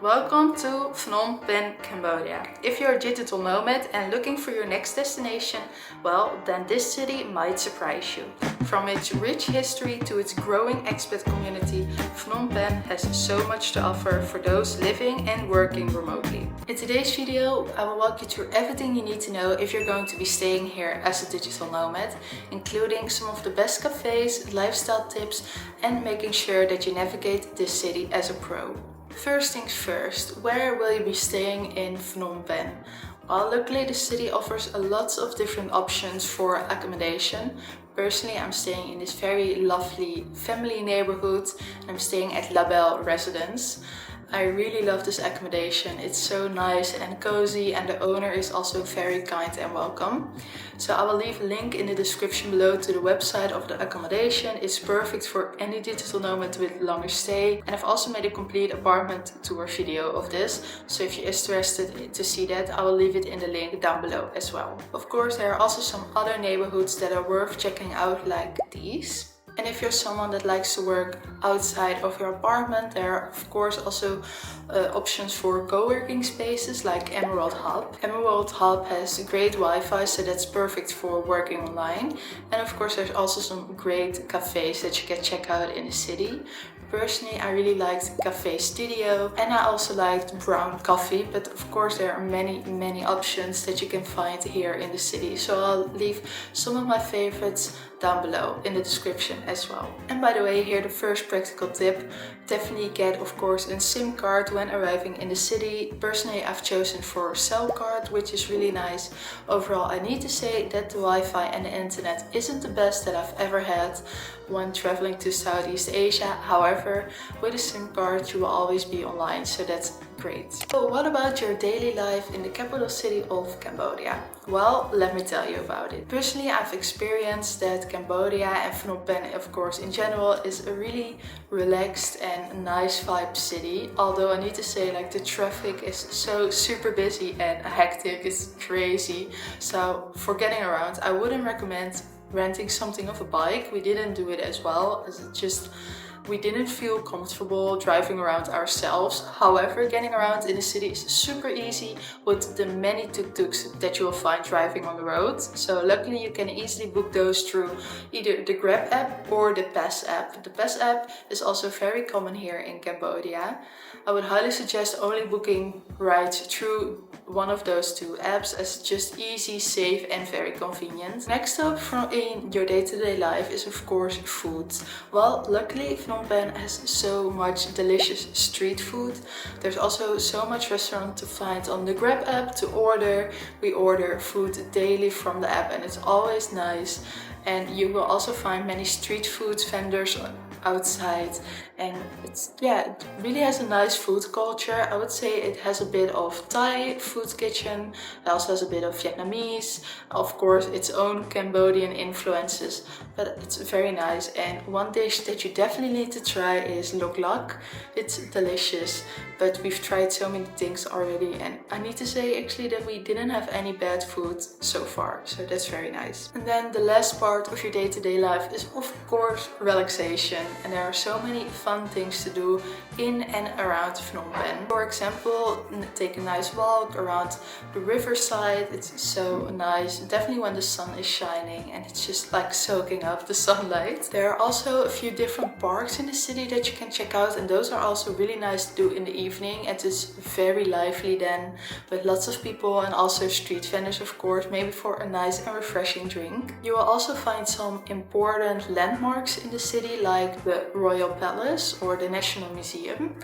Welcome to Phnom Penh, Cambodia. If you're a digital nomad and looking for your next destination, well, then this city might surprise you. From its rich history to its growing expat community, Phnom Penh has so much to offer for those living and working remotely. In today's video, I will walk you through everything you need to know if you're going to be staying here as a digital nomad, including some of the best cafes, lifestyle tips, and making sure that you navigate this city as a pro. First things first, where will you be staying in Phnom Penh? Well, luckily the city offers a lot of different options for accommodation. Personally, I'm staying in this very lovely family neighborhood. I'm staying at Belle residence. I really love this accommodation. It's so nice and cozy, and the owner is also very kind and welcome. So I will leave a link in the description below to the website of the accommodation. It's perfect for any digital nomad with longer stay. And I've also made a complete apartment tour video of this. So if you're interested to see that, I will leave it in the link down below as well. Of course, there are also some other neighborhoods that are worth checking out, like these. And if you're someone that likes to work outside of your apartment, there are of course also options for co-working spaces like Emerald Hub. Emerald Hub has great Wi-Fi, so that's perfect for working online. And of course there's also some great cafes that you can check out in the city. Personally, I really liked Cafe Studio and I also liked Brown Coffee, but of course there are many options that you can find here in the city. So I'll leave some of my favorites down below in the description as well. And by the way, here the first practical tip: definitely get of course a SIM card when arriving in the city. Personally, I've chosen for cell card, which is really nice. Overall, I need to say that the Wi-Fi and the internet isn't the best that I've ever had when traveling to Southeast Asia. However, with a SIM card you will always be online, so that's great. So what about your daily life in the capital city of Cambodia? Well, let me tell you about it. Personally, I've experienced that Cambodia and Phnom Penh, of course, in general, is a really relaxed and nice vibe city. Although I need to say, like, the traffic is so super busy and hectic, it's crazy. So for getting around, I wouldn't recommend renting something of a bike. We didn't do it as well, as it just we didn't feel comfortable driving around ourselves. However, getting around in the city is super easy with the many tuk-tuks that you will find driving on the road. So luckily you can easily book those through either the Grab app or the Pass app. The Pass app is also very common here in Cambodia. I would highly suggest only booking rides through one of those two apps, as it's just easy, safe and very convenient. Next up in your day-to-day life is of course food. Well, luckily Phnom Penh has so much delicious street food. There's also so much restaurant to find on the Grab app to order. We order food daily from the app and it's always nice. And you will also find many street food vendors outside, and it really has a nice food culture. I would say it has a bit of Thai food kitchen, it also has a bit of Vietnamese, of course its own Cambodian influences, but it's very nice. And one dish that you definitely need to try is lok lak. It's delicious, but we've tried so many things already and I need to say actually that we didn't have any bad food so far, so that's very nice. And then the last part of your day-to-day life is of course relaxation, and there are so many fun things to do in and around Phnom Penh. For example, take a nice walk around the riverside. It's so nice, definitely when the sun is shining and it's just like soaking up the sunlight. There are also a few different parks in the city that you can check out, and those are also really nice to do in the evening. It is very lively then, with lots of people and also street vendors of course, maybe for a nice and refreshing drink. You will also find some important landmarks in the city like the Royal Palace or the National Museum,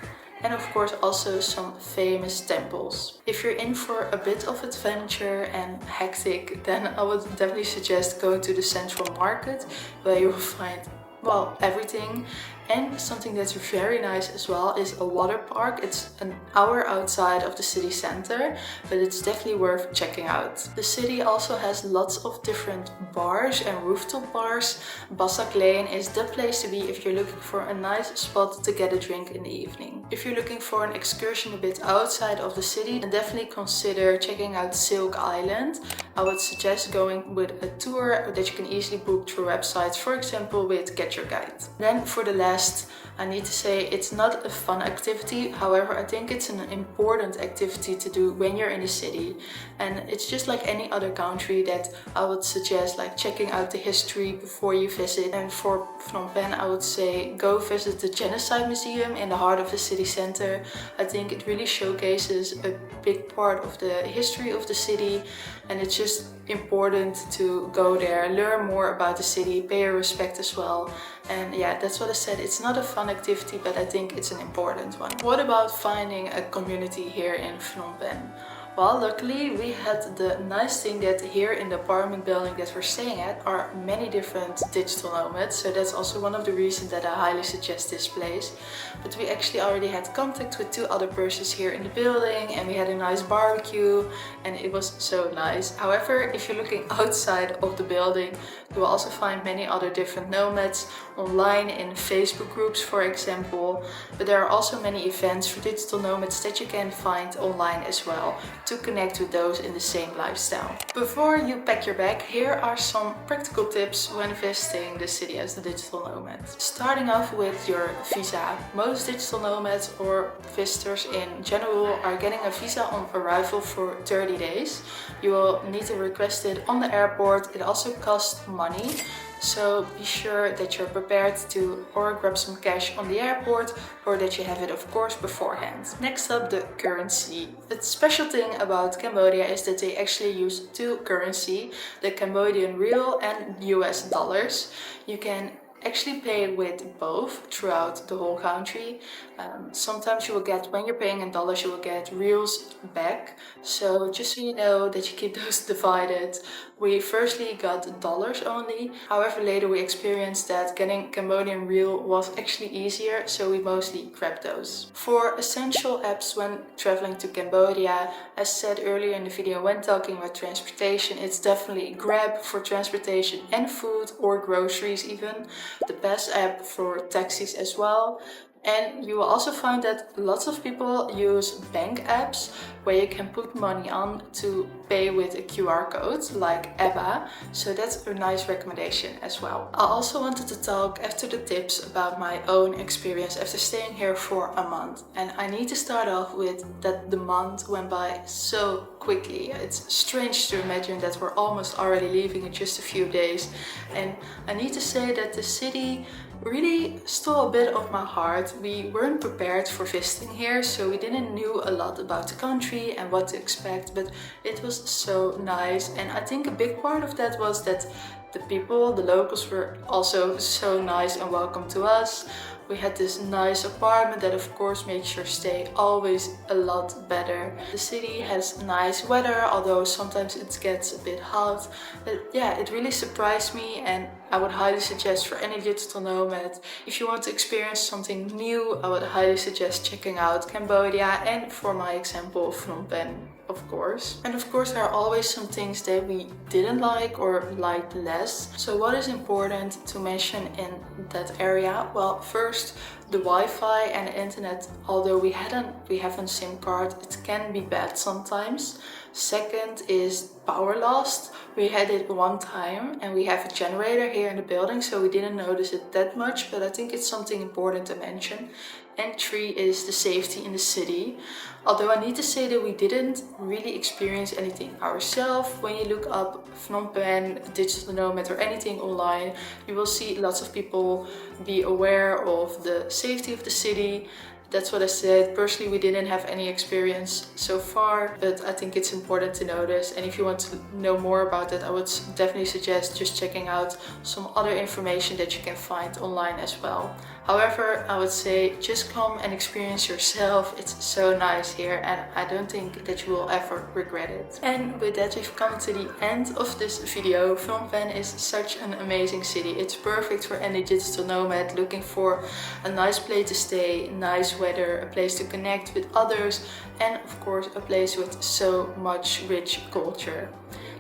and of course also some famous temples. If you're in for a bit of adventure and hectic, then I would definitely suggest going to the Central Market, where you will find, well, everything. And something that's very nice as well is a water park. It's an hour outside of the city center, but it's definitely worth checking out. The city also has lots of different bars and rooftop bars. Basak Lane is the place to be if you're looking for a nice spot to get a drink in the evening. If you're looking for an excursion a bit outside of the city, then definitely consider checking out Silk Island. I would suggest going with a tour that you can easily book through websites, for example with Get Your Guide. Then for the last rest. I need to say it's not a fun activity, however I think it's an important activity to do when you're in the city, and it's just like any other country that I would suggest like checking out the history before you visit. And for Phnom Penh I would say go visit the Genocide Museum in the heart of the city center. I think it really showcases a big part of the history of the city, and it's just important to go there, learn more about the city, pay your respect as well. And yeah, that's what I said, it's not a fun activity, but I think it's an important one. What about finding a community here in Phnom Penh? Well, luckily we had the nice thing that here in the apartment building that we're staying at are many different digital nomads, so that's also one of the reasons that I highly suggest this place. But we actually already had contact with 2 other persons here in the building, and we had a nice barbecue and it was so nice. However, if you're looking outside of the building, you will also find many other different nomads online in Facebook groups, for example. But there are also many events for digital nomads that you can find online as well, to connect with those in the same lifestyle. Before you pack your bag, here are some practical tips when visiting the city as a digital nomad. Starting off with your visa. Most digital nomads or visitors in general are getting a visa on arrival for 30 days. You will need to request it on the airport. It also costs money. So be sure that you're prepared to or grab some cash on the airport, or that you have it of course beforehand. Next up, the currency. The special thing about Cambodia is that they actually use 2 currency, the Cambodian riel and US dollars. You can actually pay with both throughout the whole country. Sometimes you will get, when you're paying in dollars, you will get reals back. So just so you know that you keep those divided. We firstly got dollars only. However, later we experienced that getting Cambodian riel was actually easier, so we mostly grabbed those. For essential apps when traveling to Cambodia, as said earlier in the video when talking about transportation, it's definitely Grab for transportation and food, or groceries even. The best app for taxis as well. And you will also find that lots of people use bank apps where you can put money on to pay with a QR code like EBA, so that's a nice recommendation as well. I also wanted to talk after the tips about my own experience after staying here for a month, and I need to start off with that the month went by so quickly. It's strange to imagine that we're almost already leaving in just a few days, and I need to say that the city really stole a bit of my heart. We weren't prepared for visiting here, so we didn't know a lot about the country and what to expect, but it was so nice. And I think a big part of that was that the people, the locals, were also so nice and welcome to us. We had this nice apartment that of course makes your stay always a lot better. The city has nice weather, although sometimes it gets a bit hot. But yeah, it really surprised me, and I would highly suggest for any digital nomad, if you want to experience something new, I would highly suggest checking out Cambodia, and for my example, Phnom Penh, of course. And of course there are always some things that we didn't like or liked less. So what is important to mention in that area? Well, first, the Wi-Fi and the internet, although we have a SIM card, it can be bad sometimes. Second is power loss. We had it one time, and we have a generator here in the building, so we didn't notice it that much, but I think it's something important to mention. And 3 is the safety in the city. Although I need to say that we didn't really experience anything ourselves. When you look up Phnom Penh, digital nomad, or anything online, you will see lots of people be aware of the safety of the city. That's what I said. Personally, we didn't have any experience so far, but I think it's important to notice. And if you want to know more about that, I would definitely suggest just checking out some other information that you can find online as well. However, I would say just come and experience yourself. It's so nice here, and I don't think that you will ever regret it. And with that, we've come to the end of this video. Phnom Penh is such an amazing city. It's perfect for any digital nomad looking for a nice place to stay, nice weather, a place to connect with others, and of course a place with so much rich culture.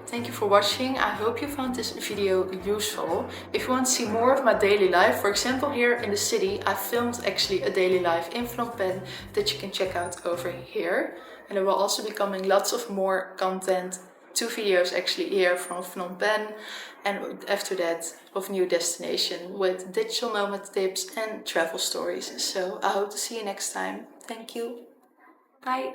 Thank you for watching. I hope you found this video useful. If you want to see more of my daily life, for example here in the city, I filmed actually a daily life in Phnom Penh that you can check out over here. And there will also be coming lots of more content 2 videos actually here from Phnom Penh, and after that of new destination with digital nomad tips and travel stories. So I hope to see you next time. Thank you. Bye.